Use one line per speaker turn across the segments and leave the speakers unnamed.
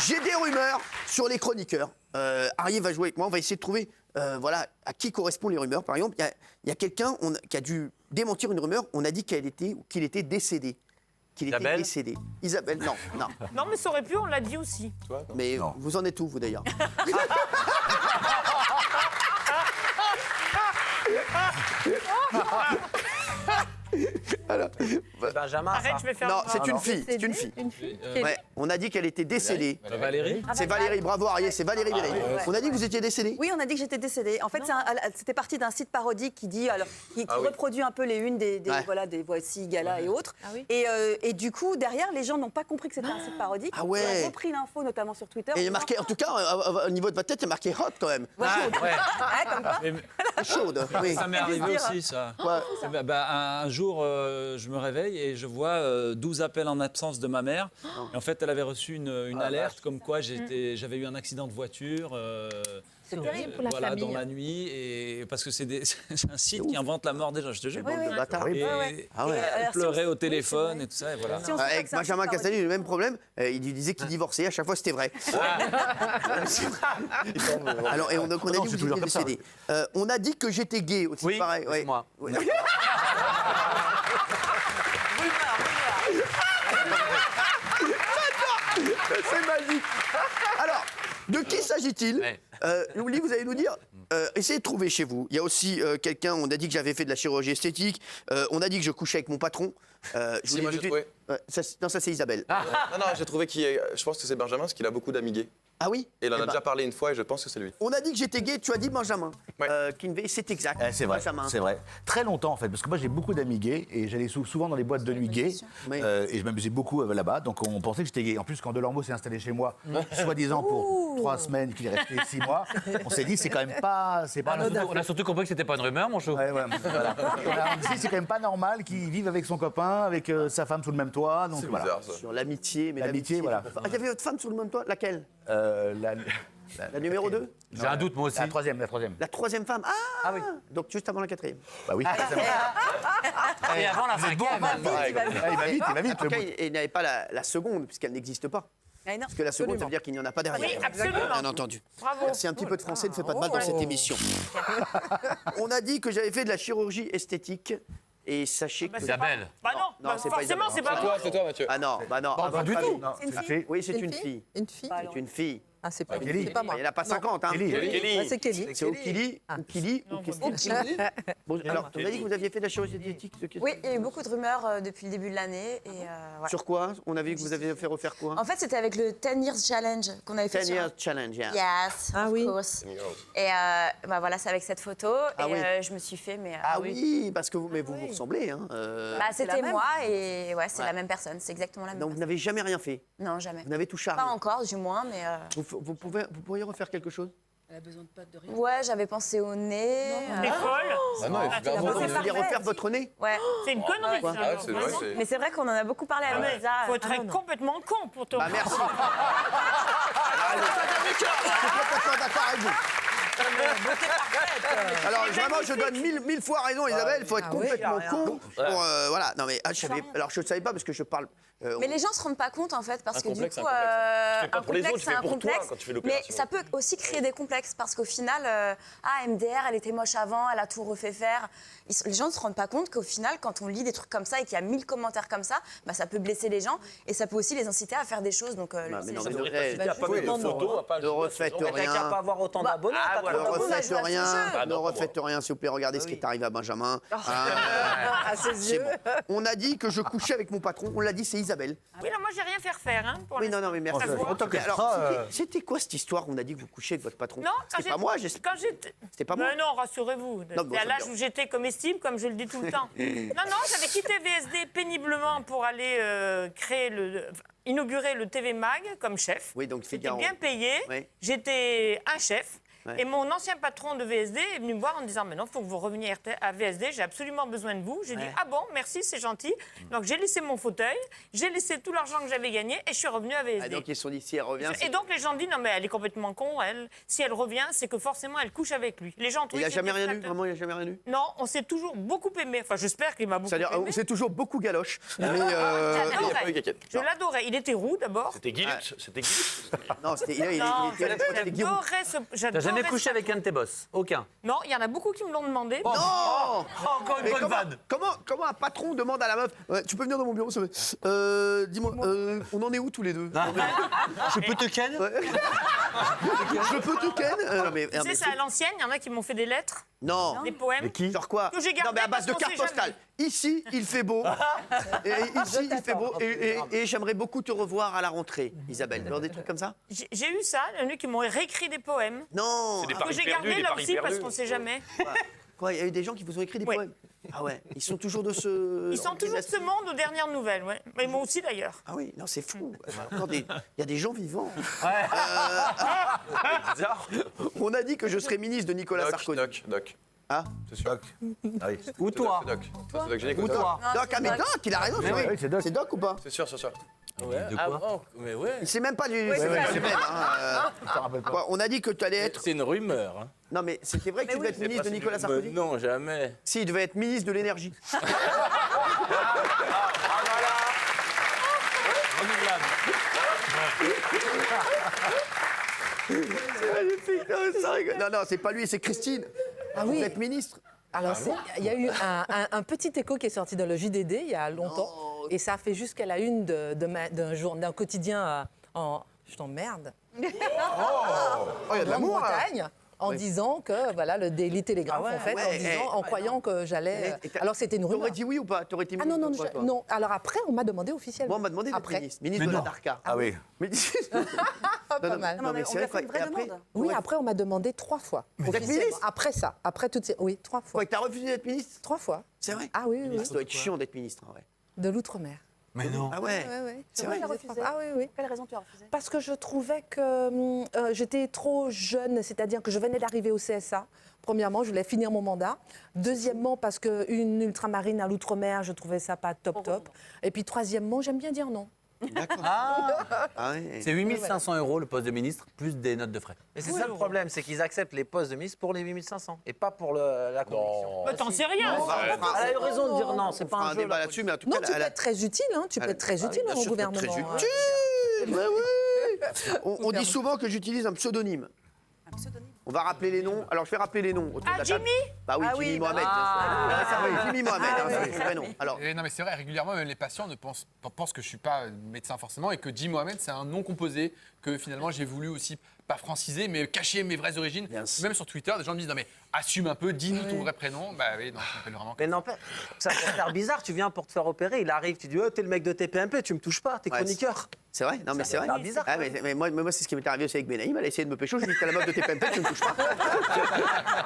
J'ai des rumeurs sur les chroniqueurs. Arié va jouer avec moi, on va essayer de trouver voilà, à qui correspondent les rumeurs. Par exemple, il y a quelqu'un qui a dû démentir une rumeur. On a dit qu'il était décédé. Qu'il était
Isabelle
décédé. Isabelle, non.
Non, mais ça aurait pu, on l'a dit aussi.
Mais vous en êtes où, vous, d'ailleurs? Alors,
Benjamin,
Arrête,
ça.
je vais faire.
non, c'est une fille. C'est une fille. Ouais, on a dit qu'elle était décédée.
Valérie.
C'est Valérie, bravo Arié, c'est Valérie Méré. On a dit que vous étiez décédée.
Oui, on a dit que j'étais décédée. En fait, c'était parti d'un site parodique qui dit, qui reproduit un peu les unes des voilà, des Voici, Gala et autres.
Ah oui.
Et du coup, derrière, les gens n'ont pas compris que c'était un site parodique.
Ah ouais.
Ils ont repris l'info, notamment sur Twitter.
Et il y a marqué, en tout cas, au niveau de votre tête, il y a marqué hot quand même.
Ouais, comme quoi.
Chaude. Oui.
Ça m'est arrivé aussi, ça.
Quoi
Un jour, je me réveille et je vois 12 appels en absence de ma mère. Et en fait, elle avait reçu une alerte comme quoi j'avais eu un accident de voiture.
C'est terrible pour la
voilà,
famille.
dans la nuit. Et parce que c'est un site qui invente la mort des gens, je te jure.
Bande de bâtards.
Et
Ah ouais.
elle pleurait au téléphone et tout ça. Et voilà.
Si on se dit pas
Avec
que c'est un
Benjamin
site
Castaldi, le même problème. Il lui disait qu'il divorçait. À chaque fois, c'était vrai. Alors, et donc on a dit que vous étiez décédé. On a dit que j'étais gay aussi.
Oui,
pareil.
c'est moi.
Ouais. C'est magique. Alors, de qui s'agit-il?
Ouais.
Louli, vous allez nous dire. Essayez de trouver chez vous. Il y a aussi quelqu'un, on a dit que j'avais fait de la chirurgie esthétique. On a dit que je couchais avec mon patron.
Si, moi j'ai trouvé.
Non, ça c'est Isabelle.
Non, j'ai trouvé je pense que c'est Benjamin parce qu'il a beaucoup d'amis gays.
Ah oui?
Et il en
Eh
a
ben,
déjà parlé une fois et je pense que c'est lui.
On a dit que j'étais gay, tu as dit Benjamin.
Ouais.
Kinvey, c'est exact.
C'est vrai,
Benjamin.
c'est vrai. Très longtemps en fait, parce que moi j'ai beaucoup d'amis gays et j'allais souvent dans les boîtes de nuit gays
Oui.
et je m'amusais beaucoup là-bas, donc on pensait que j'étais gay. En plus, quand Delormeau s'est installé chez moi, soi-disant pour 3 semaines, qu'il est resté 6 mois, on s'est dit c'est quand même pas,
On a surtout compris que c'était pas une rumeur, mon chou.
Ouais, voilà. On s'est dit c'est quand même pas normal qu'il vive avec son copain, avec sa femme sous le même toit, donc
C'est
voilà.
bizarre ça.
Sur l'amitié, mais
L'amitié, voilà.
Ah, il y avait votre femme sous le même toit? Laquelle? La numéro 2?
J'ai un doute, moi aussi.
La troisième.
La troisième femme? Ah
oui.
Donc juste avant la quatrième.
Bah oui.
Et avant la cinquième.
Il va vite.
En tout cas, il n'avait pas la seconde, puisqu'elle n'existe pas.
Ah, non,
Parce que la seconde, ça veut dire qu'il n'y en a pas derrière.
Oui, absolument.
Bien entendu.
Bravo.
Merci, un petit peu de français ne fait pas de mal dans cette émission. On a dit que j'avais fait de la chirurgie esthétique. Et sachez que...
Isabelle.
Bah non,
Non, c'est pas
forcément,
Isabelle.
c'est pas moi.
C'est toi, Mathieu.
Ah non, bah non.
Pas du tout.
Non,
C'est une
tu
fille.
fais-
Oui, c'est une fille.
Une fille?
C'est une fille.
Ah, c'est pas,
Kelly.
c'est pas moi.
Il n'y en a pas 50, hein.
Kelly.
Kelly.
Ouais, c'est Kelly.
C'est Okili, Okili ou Christine. Bon, alors, on a dit que vous aviez fait de la chirurgie esthétique.
Oui, il y a eu beaucoup de rumeurs depuis le début de l'année. Et, voilà.
Sur quoi? On a vu que vous aviez fait refaire quoi?
En fait, c'était avec le 10 Years Challenge qu'on avait fait
10
sur...
Years Challenge, yeah.
Yes,
Ah
of
oui.
course. Et bah voilà, c'est avec cette photo.
Ah
et
oui.
Je me suis fait, mais...
Ah oui, parce que vous vous ressemblez. Hein.
Bah, c'était moi et ouais, c'est la même personne. C'est exactement la même
Donc vous
personne.
n'avez jamais rien fait.
Non, jamais.
Vous n'avez touché à
Pas
rien.
encore, du moins, mais...
Vous pourriez refaire quelque chose?
Ouais, j'avais pensé au nez.
T'es folle.
Ah non, il faut faire
Vous
bon.
vouliez refaire votre nez?
Ouais.
C'est une connerie, ça.
Ah, c'est vrai, c'est.
Mais c'est vrai qu'on en a beaucoup parlé à Elsa.
Faut être complètement con pour te.
Bah merci. Je suis complètement d'accord avec vous. Alors vraiment, je donne mille fois raison, Isabelle. Il faut être complètement con. Voilà. Non mais alors je ne savais pas parce que je parle.
Mais les gens se rendent pas compte en fait parce que du
complexe,
coup
un complexe. Tu fais pas
un
pour les autres,
complexe
tu
c'est
fais
un
pour toi
complexe
quand tu fais
mais
l'opération.
ça peut aussi créer des complexes parce qu'au final MDR elle était moche avant, elle a tout refait faire. Les gens ne se rendent pas compte qu'au final quand on lit des trucs comme ça et qu'il y a 1000 commentaires comme ça, bah, ça peut blesser les gens et ça peut aussi les inciter à faire des choses donc
mais non,
c'est-
mais
Ça
ne
devrait
ré-
pas citer à pas mettre de photos, à pas
ne refaites
Quelqu'un qui
rien.
n'a pas avoir autant d'abonnés.
Ah,
pas
Ne
trop d'abonnés.
refaites rien,
Ah,
ne
non,
refaites rien, s'il vous plaît, regardez ce qui est arrivé à Benjamin.
À ses
C'est
yeux.
bon. On a dit que je couchais avec mon patron, on l'a dit, c'est Isabelle.
Oui, non, moi, j'ai rien fait refaire. Hein, pour
Oui, non, mais merci.
Ça se voit.
Mais alors, c'était quoi cette histoire où on a dit que vous couchiez avec votre patron?
Non,
C'était pas moi,
quand j'étais.
C'était pas moi.
Mais non, rassurez-vous.
Non, bon,
C'est à
ça
l'âge
veut
où j'étais comestible, comme je le dis tout le temps. Non, j'avais quitté VSD péniblement pour aller inaugurer le TV Mag comme chef.
Oui, donc
J'étais
Figaro.
bien payé.
Oui.
J'étais un chef.
Ouais.
Et mon ancien patron de VSD est venu me voir en me disant, mais non, il faut que vous reveniez à VSD, j'ai absolument besoin de vous. J'ai dit, ah bon, merci, c'est gentil. Donc j'ai laissé mon fauteuil, j'ai laissé tout l'argent que j'avais gagné et je suis revenue à VSD.
Ah, donc ils se sont dit, si elle revient.
Et donc les gens disent, non mais elle est complètement con, elle. Si elle revient, c'est que forcément elle couche avec lui. Les gens ont
Il
trouvé
a
que
jamais
c'était
rien eu,
flatteur.
vraiment, il a jamais rien eu.
Non, on s'est toujours beaucoup aimé. Enfin, j'espère qu'il m'a beaucoup
C'est-à-dire,
aimé.
c'est toujours beaucoup galoche. Mais
J'adorais.
eu Gaquette.
Je l'adorais. Il était roux d'abord.
C'était Guilux. C'était Guilux.
non, c'était
Non,
c'était Guillaume.
j'adorais ce.
T'as
j'adorais
jamais
ce
couché avec un de tes boss? Aucun.
Non, il y en a beaucoup qui me l'ont demandé.
Non
Encore une
Mais
bonne
comment,
vanne.
comment un patron demande à la meuf tu peux venir dans mon bureau s'il te plaît dis-moi, on en est où tous les deux
Je peux te ken?
Je peux tout ken non, mais,
Tu sais, c'est à l'ancienne, il y en a qui m'ont fait des lettres,
non.
des poèmes.
Qui Genre quoi
Que j'ai gardé
Non, mais à base de
parce qu'on
cartes
sait
postales. Ici, il fait beau. Et ici, il fait beau. Et j'aimerais beaucoup te revoir à la rentrée, Isabelle. Genre des trucs comme ça
J'ai eu ça, il y en a qui m'ont réécrit des poèmes.
Non
C'est des
Que
paris
j'ai
perdus,
gardé
des
là
paris
aussi parce
perdus.
qu'on sait jamais.
Quoi, il y a eu des gens qui vous ont écrit des
Ouais.
poèmes Ah ouais, ils sont toujours de ce...
Ils sont toujours de ce monde aux dernières nouvelles, ouais. Mais moi aussi d'ailleurs.
Ah oui, non, c'est fou. Attendez, il y a des gens vivants.
Bizarre.
On a dit que je serais ministre de Nicolas Sarkozy.
Doc.
Ah
C'est sûr.
Ah oui.
Ou toi?
C'est Doc. Ça, c'est Doc Gynéco.
Ou toi?
Doc, ah mais Doc, il a raison.
oui, c'est Doc.
C'est Doc ou pas
C'est sûr, c'est sûr.
De quoi?
Mais ouais.
Il sait même pas du...
c'est
c'est
vrai.
c'est même, hein,
Je te rappelle pas.
quoi, on a dit que tu allais être...
C'est une rumeur. Hein.
Non mais c'était vrai que tu devais être ministre de Nicolas Sarkozy.
Non, jamais.
Si, il devait être ministre de l'énergie. C'est magnifique, non, mais ça rigole. Non, c'est pas lui, c'est Christine.
Ah
Vous
oui.
êtes ministre.
Alors, il y a eu un petit écho qui est sorti dans le JDD il y a longtemps.
Non.
Et ça a fait jusqu'à la une d'un quotidien je t'emmerde,
Oh, il y a de l'amour, là.
Grande-Bretagne, en disant que, voilà, le Daily Telegraph,
Ah ouais,
en fait,
ouais,
en croyant que j'allais...
Et t'as-
Alors, c'était une rumeur.
T'aurais dit oui ou pas? T'aurais été
Ah
ministre
non, non,
ou pas, toi
non. Alors après, on m'a demandé officiellement.
Moi, on m'a demandé d'être
Après.
ministre de la Darka.
Ah oui.
Mais
Pas mal.
non, mais
on
c'est
lui a
vrai
fait une
quoi.
vraie
Et après,
demande.
Oui, après, on m'a demandé 3 fois.
d'être
officiellement.
ministre
Après ça, après toutes ces... Oui, 3 fois.
quoi, t'as refusé d'être ministre?
3 fois.
C'est vrai?
Ah oui, oui,
Ça doit être chiant d'être ministre, en vrai.
de l'outre-mer.
Mais non.
Ah ouais.
C'est
vrai,
il a refusé.
Ah oui, oui.
Quelle raison tu as refusé?
Parce que je trouvais que j'étais trop jeune, c'est-à-dire que je venais d'arriver au CSA. Premièrement, je voulais finir mon mandat. Deuxièmement, parce qu'une ultramarine à l'outre-mer, je trouvais ça pas top. Et puis troisièmement, j'aime bien dire non.
D'accord. Ah ouais.
C'est 8 500 € le poste de ministre, plus des notes de frais.
Mais c'est ça le problème, c'est qu'ils acceptent les postes de ministre pour les 8500 et pas pour la conviction.
Bah, t'en sais rien.
Elle a eu raison de dire non, c'est
On
pas
fera
un
un
jeu.
débat
la
là-dessus, mais en tout
Non,
cas,
tu peux être très utile, hein. Tu peux être très utile
bien
dans mon
sûr,
gouvernement.
très
hein.
utile. Ouais, ouais. On dit souvent que j'utilise un pseudonyme.
Un pseudonyme.
On va rappeler les noms. Alors, je vais rappeler les noms autour de
Ah,
la table.
Jimmy
Bah oui,
Ah
Jimmy
oui,
Mohamed.
bah
bien sûr. Ça, oui, Jimmy Mohamed, hein, c'est son vrai nom. Alors,
Non mais c'est vrai, régulièrement même les patients pensent que je suis pas médecin forcément et que Jim Mohamed c'est un nom composé que finalement j'ai voulu aussi pas franciser mais cacher mes vraies origines.
Bien sûr.
Même sur Twitter, des gens me disent non mais assume un peu, dis-nous ton vrai prénom. Bah oui, non, je m'appelle vraiment.
Mais n'empêche, ça peut faire bizarre, tu viens pour te faire opérer, il arrive, tu dis oh t'es le mec de TPMP, tu me touches pas, t'es
Ouais,
chroniqueur.
c'est vrai. Non, mais c'est vrai.
fait bizarre,
Ah, mais moi, c'est ce qui m'est arrivé aussi avec Benaïm. Elle a essayé de me pécho. Je lui ai dit, t'as la meuf de TPMP, tu ne me touches pas.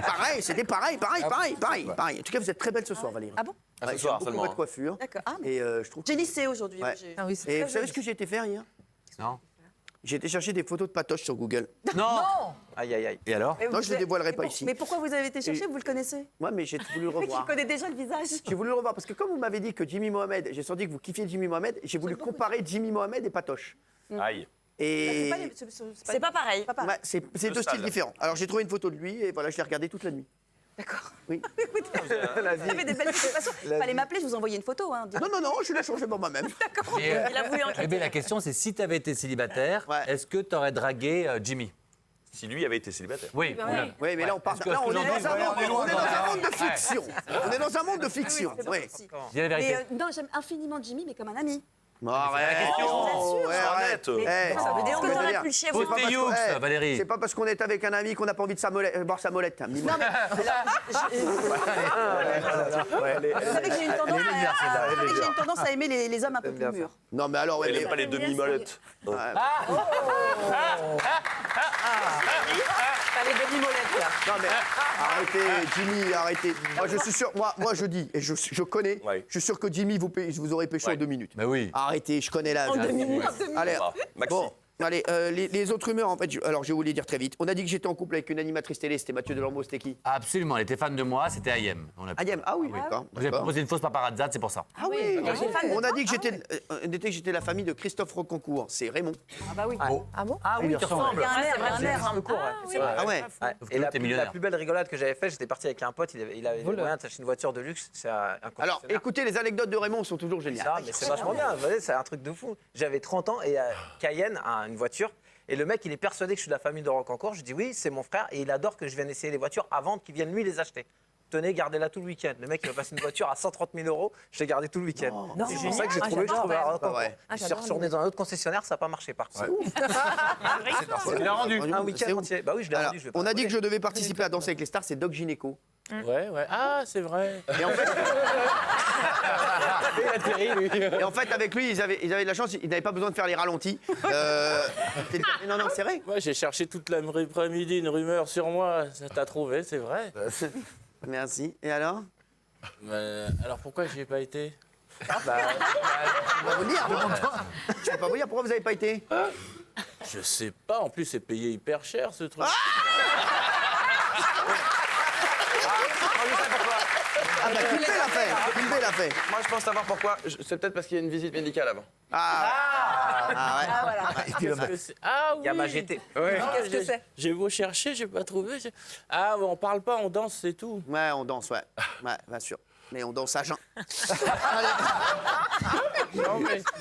Pareil, c'était pareil. En tout cas, vous êtes très belle ce soir, Valérie.
Ah bon?
Ah, ce
Ouais,
soir
j'aime beaucoup
seulement,
votre
hein.
coiffure.
D'accord. Ah,
Et je trouve.
j'ai lycée aujourd'hui.
Ouais.
j'ai-
Ah oui, c'est
Et
très
vous savez
joli.
ce que j'ai été faire hier?
Non.
J'ai été chercher des photos de Patoche sur Google.
Non.
Aïe aïe aïe.
Et alors?
Mais
Non,
vous
je les
êtes-
dévoilerai
mais
pas
pour-
ici.
Mais pourquoi vous avez été chercher? Vous le connaissez?
Moi, mais j'ai voulu le
Je
revoir.
connais déjà le visage.
J'ai voulu le revoir parce que comme vous m'avez dit que Jimmy Mohamed, j'ai senti que vous kiffiez Jimmy Mohamed, j'ai voulu comparer Jimmy Mohamed et Patoche.
Aïe.
Et
C'est pas pareil.
ouais, c'est deux
Deux
styles
styles.
différents. Alors j'ai trouvé une photo de lui et voilà, je l'ai regardé toute la nuit.
D'accord.
Oui.
Vous avez des belles photos. Il fallait m'appeler, je vous envoyais une photo. Hein.
Non, je l'ai changé pour moi-même.
Mais,
Il a voulu enquêter.
mais la question, c'est si tu avais été célibataire,
Ouais.
est-ce que tu aurais dragué Jimmy?
Si lui avait été célibataire.
Oui.
Oui.
Oui, mais là on part.
Est-ce que-
Là, on
est-ce
est
que
dans
j'en dis-
un monde de fiction. On est dans un monde de fiction.
C'est
Oui.
possible.
Dis la
Mais
vérité.
non, j'aime infiniment Jimmy, mais comme un ami.
Arrête.
question.
Ouais, arrête.
Mais
Eh,
ça veut dire
ce
que
je veux
t'aurais
dire,
pu le chier,
c'est
vous.
pas parce que-
Youx,
eh,
Valérie.
C'est pas parce qu'on est avec un ami qu'on n'a pas envie de boire sa molette. Hein, Mimou.
Non, mais vous savez que j'ai une tendance à aimer les hommes un peu plus mûrs.
Non, mais alors, ouais,
Elle
mais-
n'aime pas les demi-molettes.
T'as les demi-molettes, là.
Non mais arrêtez, Jimmy, arrêtez. Moi je suis sûr, moi je dis, et je connais,
Ouais.
je suis sûr que Jimmy vous aurait pêché en 2 minutes.
Mais oui.
Arrêtez, je connais l'âge.
En
hein.
2 minutes.
Allez,
Ah, Maxi.
bon, Allez, les autres rumeurs, en fait, alors je vais vous les dire très vite. On a dit que j'étais en couple avec une animatrice télé, c'était Mathieu Delormeau, c'était qui?
Absolument, elle était fan de moi, c'était Ayem.
Ayem, ah oui, d'accord.
Vous avez proposé une fausse paparazzade, c'est pour ça.
Ah oui, on a dit que j'étais la famille de Christophe Rocancourt, c'est Raymond.
Ah bah oui.
Ah bon
Ah oui, tu ressembles.
Il y a un air, il y a un air.
Un peu court, ouais.
oui,
Ah ouais.
Ouais.
Faut
Et la
que t'es
plus,
millionnaire.
la plus belle rigolade que j'avais faite, j'étais parti avec un pote, il avait les moyens d'acheter une voiture de luxe, c'est un
Alors,
concessionnaire.
écoutez, les anecdotes de Raymond sont toujours
Ça,
géniales.
mais c'est vachement bien, vous voyez, c'est un truc de fou. J'avais 30 ans et Cayenne a une voiture. Et le mec, il est persuadé que je suis de la famille de Rocancourt. Je dis oui, c'est mon frère. Et il adore que je vienne essayer les voitures avant qu'il vienne lui les acheter. Tenez, gardez-la tout le week-end. Le mec, il m'a passé une voiture à 130 000 €. Je l'ai gardée tout le week-end.
Non.
C'est pour ça que j'ai
Ah,
trouvé, je trouvais à
j'adore.
Rocancourt.
Ouais.
Ah,
Je suis
j'adore,
retourné dans un autre concessionnaire, ça n'a pas marché par contre.
Il l'a rendu.
Un
C'est
week-end
ouf.
entier. Bah oui, je l'ai
Alors,
rendu. Je vais pas
on a dit
le
que je devais participer à Danser avec les stars, c'est Doc Gynéco.
Ouais. Ah, c'est vrai.
Et en fait,
Il a atterri, lui.
et en fait, avec lui, ils avaient de la chance, ils n'avaient pas besoin de faire les ralentis. Non, c'est vrai.
Moi, j'ai cherché toute l'après-midi une rumeur sur moi. Ça t'a trouvé, c'est vrai.
Merci. Et alors?
Alors pourquoi j'y ai pas été?
Je peux pas vous dire. Je peux pas vous dire pourquoi vous n'avez pas été.
Je sais pas. En plus, c'est payé hyper cher, ce truc.
Ah bah, Culpé l'a fait. Culpé l'a fait.
Moi, je pense savoir pourquoi. C'est peut-être parce qu'il y a une visite médicale avant.
Ah ouais.
Et puis le
Parce que ah oui.
Il y a ma GT.
Qu'est-ce que c'est?
J'ai beau chercher, j'ai pas trouvé. Ah, on parle pas, on danse, c'est tout.
Ouais, on danse, ouais. Ouais, bien sûr. Mais on danse à jeun.
Non, mais